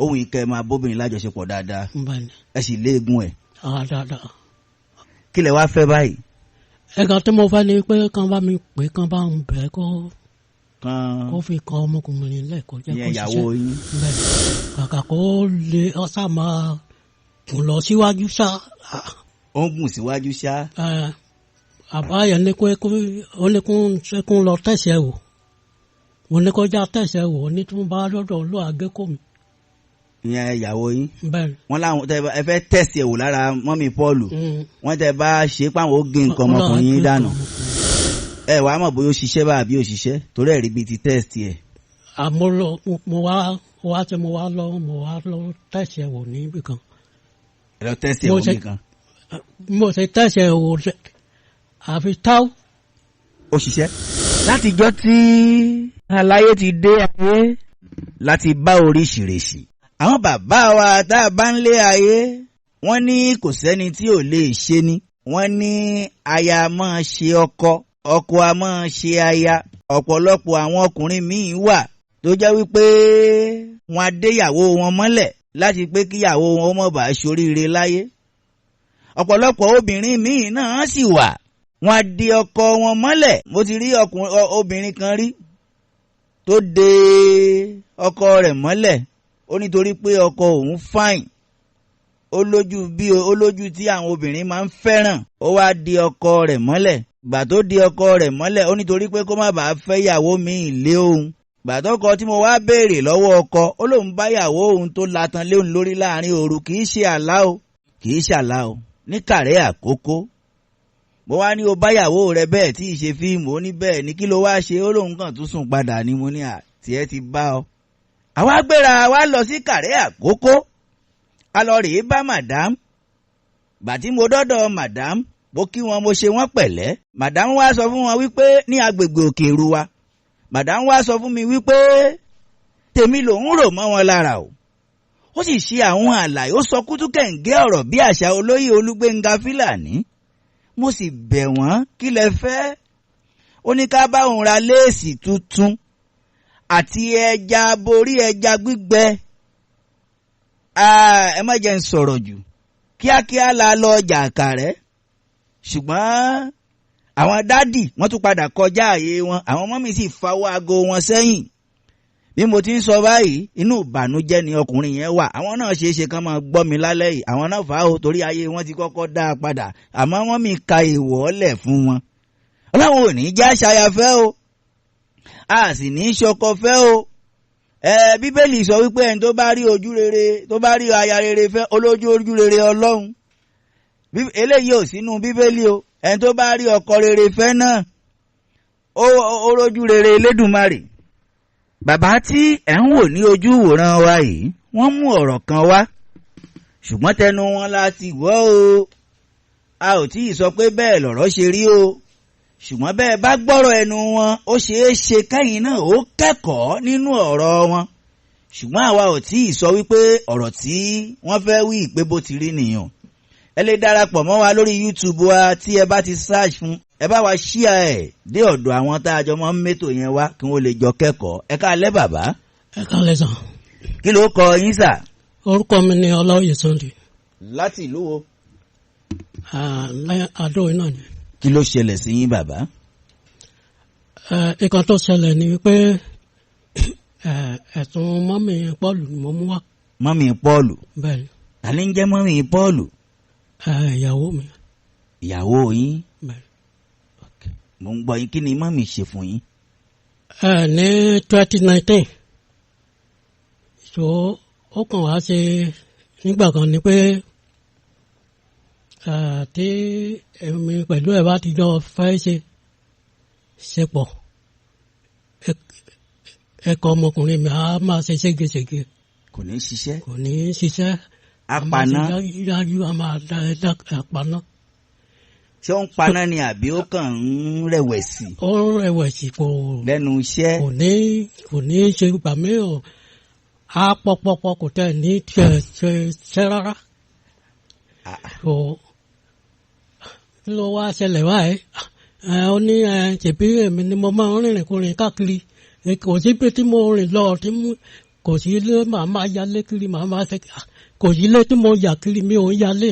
ohun ìkẹ́ máa bóbìnrin lájọṣepọ̀ dáadáa bẹ́ẹ̀ni. ẹ sì léegun ẹ̀ Dáadáa. kí lẹ wá fẹ́ báyìí. Ẹ̀ka tí mo fẹ́ ni pé kán bá mi pè kán bá ń bẹ̀ kó kan fi kan ọmọkùnrin lẹ́ẹ̀kọ́ jẹ́ kó ìyẹn ṣiṣẹ́. ìyàwó yín. Bẹ́ẹ̀ni. Kàkà kó lè ọ̀sà máa kùn lọ síwájú ṣá. ó ń gùn síwájú ṣá. Àbáyọ ní pé ó ní kún lọ tẹ̀sẹ̀ wò. Mo ní kó já tẹ̀sẹ̀ wò ní tí mo bá lọ́dọ̀ ló àgékò mi. ìyẹn ìyàwó yín. Bẹ́ẹ̀ni. wọ́n láwọn ẹ fẹ́ tẹ̀sí ẹ̀ wò lára mọ́mí Pọ́ọ̀lù. wọ́n tẹ bá ṣe páwọn ó gé nǹkan ọmọkùnrin yín dànù. ẹ wàá mọ̀ bóyá ó ṣiṣẹ́ bá àbí ó ṣiṣẹ́ torí ẹ̀rí bíi ti tẹ́sítì ẹ̀. Mo wá lọ tẹ̀sẹ̀ wò níbì kan. ẹ lọ tẹ́sítì ẹ̀ wò níbì kan. Mo ṣe tẹ̀sẹ̀ wò àfi táw. ó ṣiṣẹ́. látijọ́ tí aláyé ti dé ayé láti bá oríṣiríṣi. àwọn bàbá wa tá a bá ń lé ayé wọ́n ní kò sẹ́ni tí ò lè ṣe ni. wọ́n ní aya máa ṣe ọkọ ọkọ a máa ṣe aya. ọ̀pọ̀lọpọ̀ àwọn ọkùnrin míì wà tó jẹ́ wípé wọ́n á dé ìyàwó wọn mọ́lẹ̀ láti pé kíyàwó wọn ó má bàa ṣoríire láyé. ọ̀pọ̀lọpọ̀ obìnrin míì náà sì wà wọ́n á dé ọkọ wọn mọ́lẹ̀. mo ti rí obìnrin kan rí tó dé ọkọ rẹ̀ mọ́lẹ̀ ó nítorí pé ọkọ òun fáìn ó lójú tí àwọn obìnrin máa ń fẹ́ràn ó wá dé ọkọ rẹ̀ mọ́lẹ̀. gbà tó dé ọkọ rẹ̀ mọ́lẹ̀ ó nítorí pé kó má bàa fẹ́ ìyàwó mi lé òun. gbà tọkọ tí mo wá béèrè lọ́wọ́ ọkọ ó lóun bá ìyàwó òun tó latan léun lórí láàrin òru kì í ṣe àlá o ní Kàrẹ́ Àkókó. mo wá ní o báyàwó rẹ bẹ́ẹ̀ tí ì ṣe fíìmù ó ní bẹ́ẹ̀ ní kí ló wá ṣe ó lóun kàn tún sùn padà ní mo ní tiẹ̀ ti bá ọ. àwa gbéra wa lọ sí Kàrẹ́ Àkókó a lọ rèé bá madam. gbà tí mo dọ́dọ̀ madam mo kí wọn mo ṣe wọ́n pẹ̀lẹ́. madam wá sọ fún wọn wípé ní agbègbè Òkèèrú wa madam wá sọ fún mi wípé tèmi lòun rò mọ́ wọn lára o. ó sì ṣe àwọn àlàyé ó sọ kútúkẹ̀ǹgẹ́ ọ̀rọ̀ bí àṣà olóyè Olúgbénga Fílàní. mo sì bẹ̀ wọ́n kí lẹ fẹ́. ó ní ká bá òun ra léèsì tuntun àti ẹja borí ẹja gbígbẹ. ẹ má jẹ́ ń sọ̀rọ̀ jù kíákíá la lọ ọjà Àkàrẹ́. ṣùgbọ́n àwọn dádì wọ́n tún padà kọjá àyè wọn àwọn mọ́mì sì fawọ́ aago wọn sẹ́yìn. bí mo ti ń sọ báyìí inú ìbànújẹ́ ni ọkùnrin yẹn wà. àwọn náà ṣeéṣe kán máa gbọ́ mi lálẹ́ yìí àwọn náà fà á o torí ayé wọn ti kọ́kọ́ dá a padà àmọ́ wọ́n mi ka èèwọ̀ ọ̀lẹ̀ fún wọn. ọlọ́run ò ní já ṣayafẹ́ o a sì ní ṣọkọ fẹ́ o. bíbélì sọ wípé ẹni tó bá rí ojú rere tó bá rí aya rere fẹ́ olójú ojú rere ọlọ́run. eléyìí ò sínú bíbélì o. ẹni tó bá rí ọkọ rere fẹ́ náà ó rójú rere Elédùmarè. bàbá tí ẹ̀ ń wò ní ojú ìwòran wa yìí wọ́n mú ọ̀rọ̀ kan wá ṣùgbọ́n tẹnu wọn láti wọ́ o. a ò tí ì sọ pé bẹ́ẹ̀ lọ̀rọ̀ ṣe rí o ṣùgbọ́n bẹ́ẹ̀ bá gbọ́rọ̀ ẹnu wọn ó ṣeé ṣe kẹ́yìn náà ó kẹ́kọ̀ọ́ nínú ọ̀rọ̀ wọn. ṣùgbọ́n àwa ò tí ì sọ wípé ọ̀rọ̀ tí wọ́n fẹ́ wí pé bó ti rí nìyẹn. ẹ lè darapọ̀ mọ́ wa lórí YouTube wa tí ẹ bá ti search fún ẹ bá wa ṣíà ẹ̀ dé ọ̀dọ̀ àwọn tá a jọ mọ́ mẹ́tò yẹn wá kí wọ́n lè jọ kẹ́kọ̀ọ́. ẹ káalẹ́ bàbá. Ẹ káalẹ́ sàn. kí ló kọ yín sà. Orúkọ mi ni Ọláoyè Sunday. láti ìlú wo. Àdó iná ni. kí ló ṣẹlẹ̀ sí yín bàbá. Ìkan tó ṣẹlẹ̀ ni wípé ẹ̀sùn mọ́mì Pọ́ọ̀lù ni mo mú wá. mọ́mì Pọ́ọ̀lù. Bẹ́ẹ̀ni. ta ni ń jẹ́ mọ́mì Pọ́ọ̀lù. Ìyàwó mi. ìyàwó yín. Bẹ́ẹ̀ni. mo ń gbọ́ yín kí ni mọ́mì ṣe fún yín. Ní 2019 so ó kàn wá ṣe nígbà kan ni pé tí èmi pẹ̀lú ẹ̀ bá ti jọ fẹ́ ṣe pọ̀ ẹ̀kọ́ ọmọkùnrin mi á máa ṣe ségesège. kò ní ṣiṣẹ́. kò ní ṣiṣẹ́. apaná. yájú a máa da ẹ̀dá apaná. ṣé ó ń paná ni àbí ó kàn ń rẹ̀wẹ̀sì. ó ń rẹ̀wẹ̀sì kò. lẹ́nu iṣẹ́. kò ní ṣe gbà mí o á pọpọpọ kò tẹ̀ ní ṣe rárá. so kí ló wá ṣẹlẹ̀ báyìí ó ní ṣèbí èmi ni mo máa ń rìnrìn kúrin káàkiri kò sí pé tí mo rìn lọ tí kò sí ilé màá máa yálé kiri màá máa fẹ́ kò sí ilé tí mo yà kiri mi ò ń yálé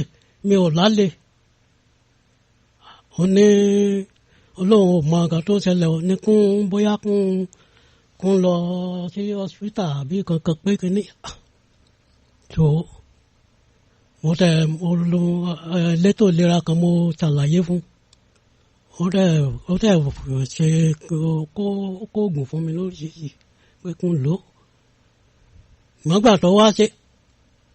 mi ò lálé. ó ní Ọlọ́run ò mọ nǹkan tó ṣẹlẹ̀ ó ní bóyá kún lọ sí hospital àbí kankan pé kíní. tó mo lo elétò ìlera kan mo ṣàlàyé fún ó dẹ̀ ṣe kó oògùn fún mi lóríṣiríṣi pé kún lò ó. Mọ̀gbà tó wá ṣe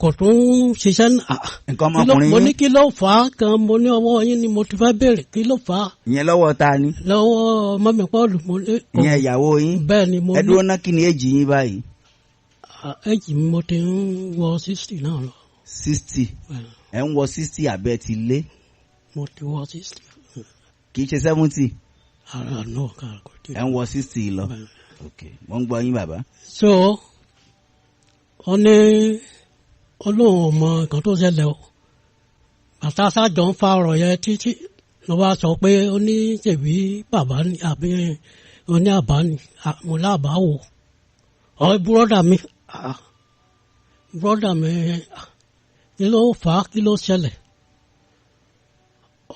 kò tún ṣiṣẹ́ náà. Nǹkan ọmọkùnrin yín. Mo ní kí ló fà á kan mo ní ọwọ́ yín ni mo ti fẹ́ béèrè kí ló fà á. Ìyẹn lọ́wọ́ ta ni? Lọ́wọ́ mọ́mí Pọ́ọ̀lù mo ní. Ìyẹn ìyàwó yín. Bẹ́ẹ̀ ni mo ní. Ẹ dúró ná kí ni èjì yín báyìí? Èjì mi mo ti ń wọ 60 náà lọ. 60. Ẹ ń wọ 60 àbẹ́ ti lé? Mo ti wọ 60. Kì í ṣe 70? Ara náà kà kò tí. Ẹ ń wọ 60 lọ? Ok, mo ń gbọ́ yín bàbá. So ó ní Ọlọ́run ò mọ nǹkan tó ṣẹlẹ̀ o. Bàtà sájọ ń fa ọ̀rọ̀ yẹn títí ló wá sọ pé ó ní ṣèbí bàbá ni àbí ó ní àbá ni mo lábà wò. Búrọ́dà mi kí ló fà á kí ló ṣẹlẹ̀.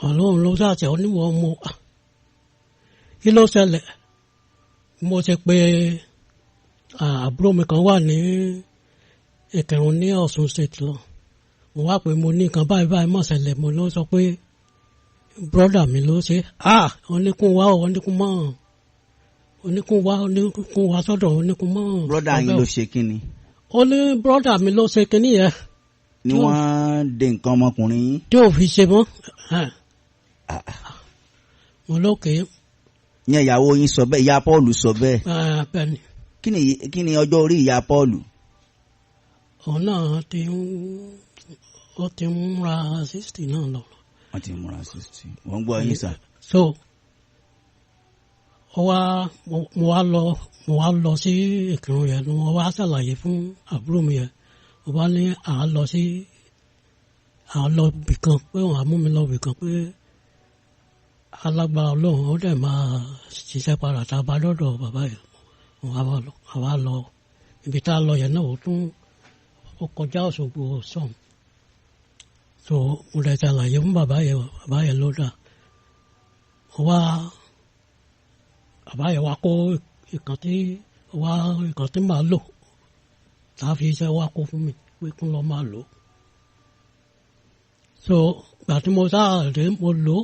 Ọlọ́run ló ṣàṣẹ oníwọ̀n mo kí ló ṣẹlẹ̀. Mo ṣe pé àbúrò mi kan wà ní Ìkẹrùn ní Ọ̀ṣun state lọ. Mo wá pé mo ní nǹkan báyìí mọ̀ ṣẹlẹ̀ mo ló sọ pé brọ́dà mi ló ṣe. Oníkún wá oníkún wá sọ́dọ̀ oníkún mọ́. Brọ́dà yín ló ṣe kí ni? Ó ní brọ́dà mi ló ṣe kíní yẹn. Ni wọ́n de nǹkan ọmọkùnrin yín? Tí ò fi ṣe mọ́. Mo lókè. Ìyẹn ìyàwó yín sọ bẹ́ẹ̀, ìyá Pọ́ọ̀lù sọ bẹ́ẹ̀. Bẹ́ẹ̀ ni. Kí ni ọjọ́ orí ìyá Pọ́ọ̀lù? Òun náà ti ń múra 60 náà lọ. Wọ́n ti múra 60. Wọ́n ń gbọ́ yín sà. So mo wá lọ sí Ìkìrun yẹn ni wọ́n wá ṣàlàyé fún àbúrò mi yẹn. Mo bá ní à lọ bìkan pé òun á mú mi lọ bìkan pé alágbára Ọlọ́run ó dẹ̀ máa ṣiṣẹ́ padà tá a bá dọ́dọ̀ bàbá yẹn. Àwa lọ ibi tá a lọ yẹn náà ó kọjá Òṣogbo sọ̀hún. So mo lè ṣàlàyé fún bàbá yẹn ló dà. Bàbá yẹn wá kó ìkan tí màá lò tá a fi iṣẹ́ wá kó fún mi pé kún lọ máa lò. So gbà tí mo sáàdé mo lò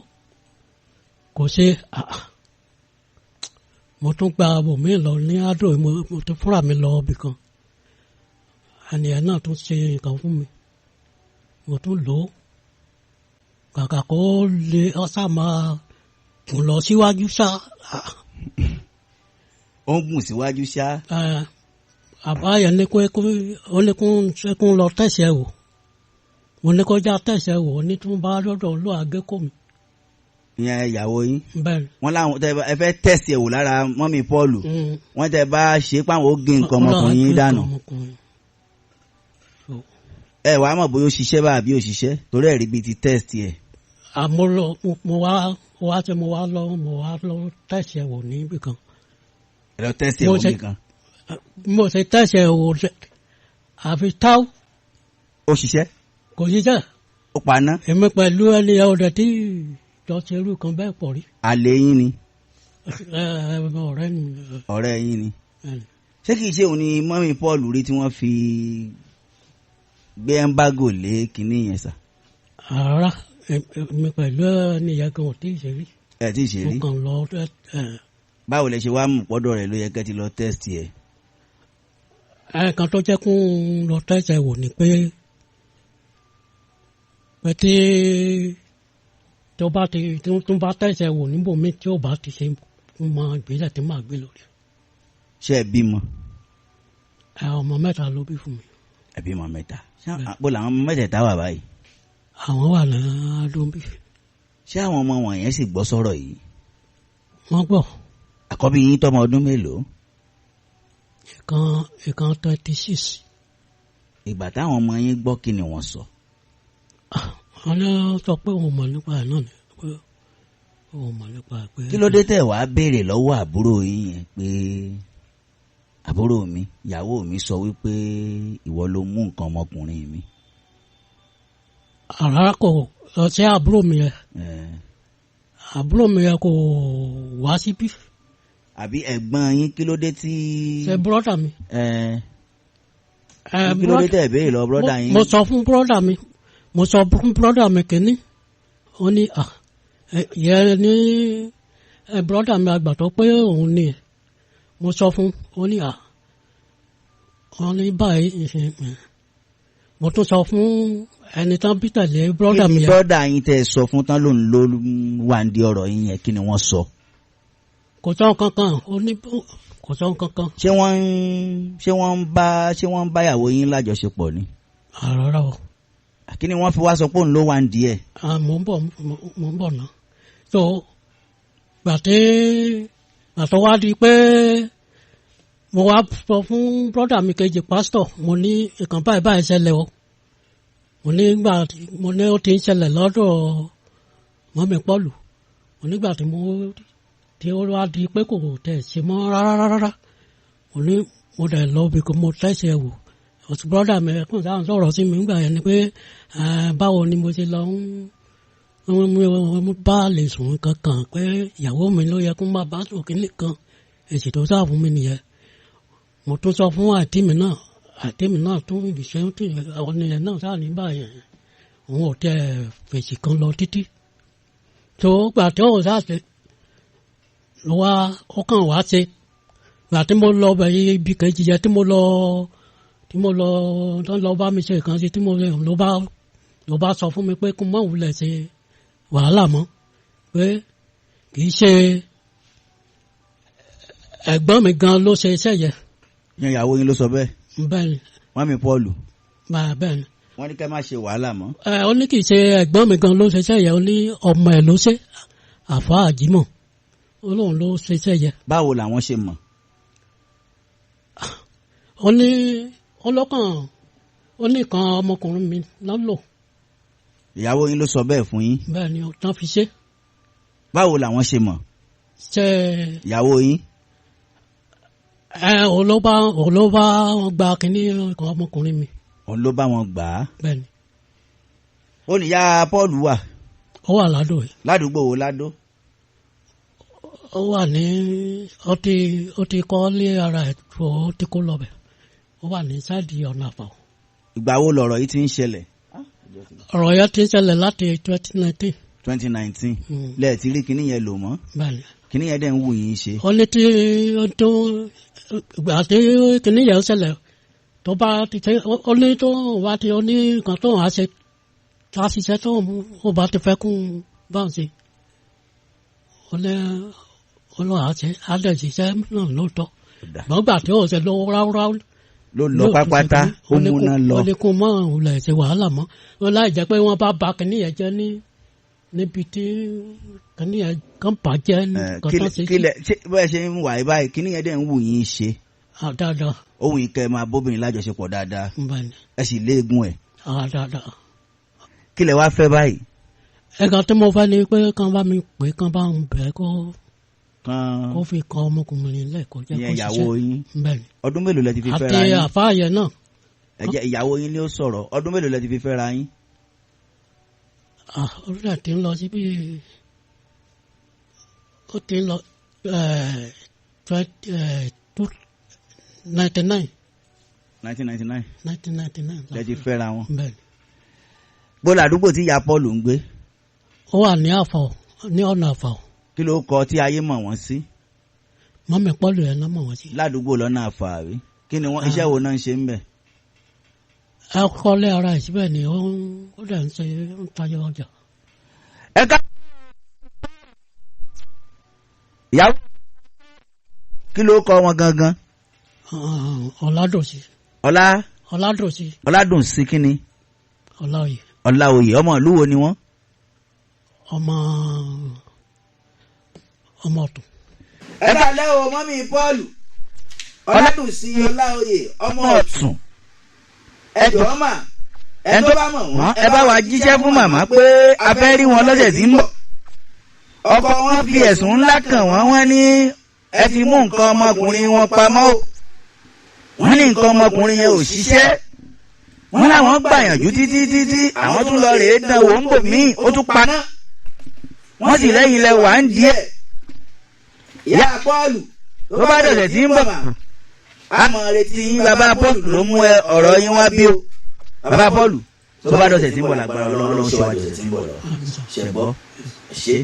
kò ṣe mo tún gba bòmí lọ ní àdó mo tún fúnra mi lọ ibì kan. Àníyàn náà tún ṣe nǹkan fún mi. Mo tún lò ó. Kàkà kó lè ọ́sà máa gùn lọ síwájú ṣá. Ó ń gùn síwájú ṣá. Àbáyọ ní kún lọ tẹ̀sẹ̀ wò. Mo ní kọjá tẹ̀sẹ̀ wò ní tún bá lọ́dọ̀ ló àgékò mi. Ìyẹn ìyàwó yín. Bẹ́ẹ̀ni. Wọ́n láwọn ẹ fẹ́ tẹ̀sí ẹ̀ wò lára mọ́mí Pọ́ọ̀lù. Wọ́n tẹ bá ṣe páwọn ó gé nǹkan ọmọkùnrin yín dànù. Ẹ wàá mọ̀ bóyá ó ṣiṣẹ́ bá àbí ó ṣiṣẹ́ torí ẹ̀rí bíi ti tẹ́sítì ẹ̀. Mo wá lọ tẹ̀sí ẹ̀ wò níbì kan. Ẹ lọ tẹ́sítì ẹ̀ wò níbì kan. Mo ṣe tẹ̀sí ẹ̀ wò àfi táw. Ó ṣiṣẹ́? Kò ṣiṣẹ́. Ó paná? Èmi pẹ̀lú ẹni ọ̀dẹ̀ tí jọ ṣe irú kan bẹ́ẹ̀ pọ̀ rí. Àlè yín ni? Ọ̀rẹ́ ni. Ọ̀rẹ́ yín ni? Ṣé kìí ṣe òun ni mọ́mí Pọ́ọ̀lù rí tí wọ́n fi gbé ẹ́ńbágò lé kinní yẹn sà? Rárá, èmi pẹ̀lú ẹni yẹn kan ò tí ì ṣe rí. Ẹ tí ì ṣe rí? Mo kàn lọ. Báwo lẹ ṣe wá mú pọ́dọ̀ rẹ̀ ló yẹ kẹ́ ti lọ tẹ́sítì ẹ̀? Ẹ̀ẹ̀kan tó jẹ́ kún lọ tẹ́sítì ẹ̀ wò ni pé tí tó bá tẹ́sítì ẹ̀ wò níbòmí tí ó bá ti ṣe mọ ìgbésẹ̀ tí màá gbé lórí. Ṣé ẹ bímọ? Ọmọ mẹ́ta ló bí fún mi. Ẹ bímọ mẹ́ta. Bó làwọn ọmọ mẹ́tẹ̀ẹ̀ta wà báyìí? Àwọn wà ní Adóńbí. Ṣé àwọn ọmọ wọ̀nyẹn sì gbọ́ sọ̀rọ̀ yìí? Wọ́n gbọ́. Àkọ́bí yín tọ́mọ ọdún mélòó? Ìkan 26. Ìgbà táwọn ọmọ yín gbọ́ kí ni wọ́n sọ? Wọ́n ní sọ pé òun mọ̀ nípa ẹ̀ náà ni pé òun mọ̀ nípa ẹ̀ pé. Kí ló dé tẹ̀ wá béèrè lọ́wọ́ àbúrò yín yẹn pé àbúrò mi ìyàwó mi sọ wípé ìwọ ló mú nǹkan ọmọkùnrin mi. Àrárá kò ṣe àbúrò mi yẹn. Àbúrò mi yẹn kò wá síbí. Àbí ẹ̀gbọ́n yín kí ló dé tí. Ṣe bùrọ́dà mi. Kí ló dé tẹ̀ béèrè lọ bùrọ́dà yín. Mo sọ fún bùrọ́dà mi kìíní. Ó ní yẹn ní bùrọ́dà mi àgbà tó pé òun ni. Mo sọ fún ó ní wọ́n ní báyìí. Mo tún sọ fún ẹni tán bí tẹ̀lé bùrọ́dà mi yẹn. Bùrọ́dà yín tẹ́ sọ fún tán ló wà ní ọ̀rọ̀ yín yẹn kí ni wọ́n sọ. Kò sọ kankan kò sọ kankan. Ṣé wọ́n ń bá ìyàwó yín lájọṣepọ̀ ni. Àrárá o. Kí ni wọ́n fi wá sọ pé òun ló wà ní díẹ̀. Mo ń bọ̀ náà. So gbàtọ́ wá di pé mo wá sọ fún brọ́dà mi kejì pásítọ̀ mo ní ìkàn báyìí ṣẹlẹ̀ o. Mo ní ó ti ń ṣẹlẹ̀ lọ́dọ̀ mọ́mí Pọ́ọ̀lù. Nígbà tí ó wá di pé kò tẹ̀ ṣe mọ́ rárá. Mo dẹ̀ lọ bí kò mo tẹ̀sẹ̀ wò. Ọ̀sùn brọ́dà mi kàn sáà ń sọ̀rọ̀ sí mi nígbà yẹn ni pé báwo ni mo ṣe lọ ń bá lè sùn kankan pé ìyàwó mi ló yẹ kó má bá sùn kínní kan èsì tó sáà fún mi nìyẹn. Mo tún sọ fún àǹtí mi náà tún ìṣe ọ̀nìyàn náà sáà ní báyẹn òun ò tẹ fèsì kan lọ títí. Tó gbà tí ó sáà ṣe ló wá ó kàn wá ṣe gbà tí mo lọ bẹ̀ ibi kejì yẹn tí mo lọ bá mi ṣe nǹkan sí tí mo lọ bá sọ fún mi pé kó má wulẹ̀ ṣe wàhálà mọ́ pé kì í ṣe ẹ̀gbọ́n mi gan ló ṣe iṣẹ́ yẹn. Yan ìyàwó yín ló sọ bẹ́ẹ̀. Bẹ́ẹ̀ni. Mọ́mí Pọ́ọ̀lù. Bẹ́ẹ̀ni. Wọ́n ní kẹ́ má ṣe wàhálà mọ́. Ó ní kì í ṣe ẹ̀gbọ́n mi gan ló ṣe iṣẹ́ yẹn ó ní ọmọ ẹ̀ ló ṣe Àfáà Àjímọ̀ ó lóun ló ṣe iṣẹ́ yẹn. Báwo làwọn ṣe mọ̀. Ó ní kan ọmọkùnrin mi náà lò. Ìyàwó yín ló sọ bẹ́ẹ̀ fún yín. Bẹ́ẹ̀ ni tán fi ṣe. Báwo làwọn ṣe mọ̀. Ìyàwó yín. Òun ló bá wọn gba kínní kan ọmọkùnrin mi. Òun ló bá wọn gbà á. Bẹ́ẹ̀ ni. Ó ní ìyá Pọ́ọ̀lù wà. Ó wà ládò yìí. Ládùúgbò wo ládó. Ó wà ní ó ti kọ́ lé ara ẹ̀ tó ó ti kó lọ́bẹ̀. Ó wà ní sáìdì ọ̀nà àpà. Ìgbà wo lọ̀rọ̀ yìí ti ń ṣẹlẹ̀. Ọ̀rọ̀ yẹn ti ń ṣẹlẹ̀ láti 2019. 2019. Lẹ́ẹ̀ tí rí kinní yẹn lò mọ́. Bẹ́ẹ̀ni. Kinní yẹn dẹ̀ ń wù yín ṣe. Ó ní tí ìgbà tí kinní yẹn ṣẹlẹ̀ tó bá ti ṣe ó ní tó wá ti ó ní nǹkan tó wá ṣe tá a ṣiṣẹ́ tó ó bá ti fẹ́ kún báwọn ṣe. Ó ní olóhùn àṣẹ àdẹ̀ṣiṣẹ́ náà lóòótọ́. Gbọ́ngbà tí ó ṣe lówó ráúráú. Ló lọ pápátá ó múná lọ. Ó ní kó mọ́ òun lè ṣe wàhálà mọ́. Ó láì jẹ́ pé wọ́n bá ba kinní yẹn jẹ́ níbi tí kinní yẹn kan bàjẹ́ nǹkan tó ṣe. Bẹ́ẹ̀ ṣe ń wà báyìí kinní yẹn dẹ̀ ń wù yín ṣe. Dáadáa. Ó wù yín kẹ́ ẹ máa bóbìnrin lájọṣepọ̀ dáadáa. Bẹ́ẹ̀ni. Ẹ sì léegun ẹ̀. Dáadáa. Kí lẹ wá fẹ́ báyìí. Ẹ̀ka tí mo fẹ́ ni pé kán bá mi pè kán bá ń bẹ̀ kó fi kan ọmọkùnrin lẹ́ẹ̀kọ́ jẹ́ kó ṣiṣẹ́. Ìyẹn ìyàwó yín. Bẹ́ẹ̀ni. Ọdún mélòó lẹ ti fi fẹ́ra yín. Àti àfáà yẹn náà. Ẹ̀jẹ̀ ìyàwó yín ni ó sọ̀rọ̀. Ọdún mélòó lẹ ti fi fẹ́ra yín. Orílẹ̀ tí ń lọ sí bíi ó ti ń lọ 1999. 1999. Lẹ ti fẹ́ra wọn. Bẹ́ẹ̀ni. Bólú àdúgbò tí ìyá Pọ́ọ̀lù ń gbé. Ó wà ní Àfọ̀ ní ọ̀nà Àfọ̀. Kí ló kọ tí ayé mọ̀ wọ́n sí. Mọ́mí Pọ́ọ̀lù yẹn náà mọ̀ wọ́n sí. Ládùúgbò lọ́nà Àfọ̀ àbí. Kí ni wọ́n iṣẹ́ wo náà ń ṣe ń bẹ̀. Ẹ kọ́lé ara ẹ̀ síbẹ̀ ni ó dẹ̀ ń ṣe ń tayọ ọjà. Ẹ ká. Ìyàwó. Kí ló kọ wọn gangan. Ọ̀làdòsí. Ọ̀làdòsí. Ọ̀làdòsí kí ni. Ọláoyè. Ọláoyè ọmọ ìlú wo ni wọ́n. ọmọ ọ̀tún. Ẹ bá lẹ́ o mọ́mí Pọ́ọ̀lù Ọládùnsí Ọláoyè ọmọ ọ̀tún. Ẹ jọ̀ọ́ mà ẹ tó bá mọ̀ wọ́n ẹ bá wa jíṣẹ́ fún màmá pé a fẹ́ rí wọn lọ́sẹ̀ tí ń bọ̀. Ọkọ wọn fi ẹ̀sùn ńlá kàn wọ́n ní ẹ ti mú nǹkan ọmọkùnrin wọn pamọ́ o. wọ́n ní nǹkan ọmọkùnrin yẹn ò ṣiṣẹ́, wọ́n láwọn gbàyànjú títí àwọn tún lọ rèé dán wò ń bò míì ó tún paná, wọ́n sì lẹ́yìn ilẹ̀ wà ń díẹ̀. ìyá Pọ́ọ̀lù tó bá dọ̀sẹ̀ tí ń bọ̀ àmọ́ retí yín, bàbá Pọ́ọ̀lù ló mú ọ̀rọ̀ yín wá bí o. bàbá Pọ́ọ̀lù tó bá dọ̀sẹ̀ tí ń bọ̀ lágbára Ọlọ́run ṣe wájú ọ̀sẹ̀ tí ń bọ̀ lọ. ṣẹ̀gbọ́ ṣe.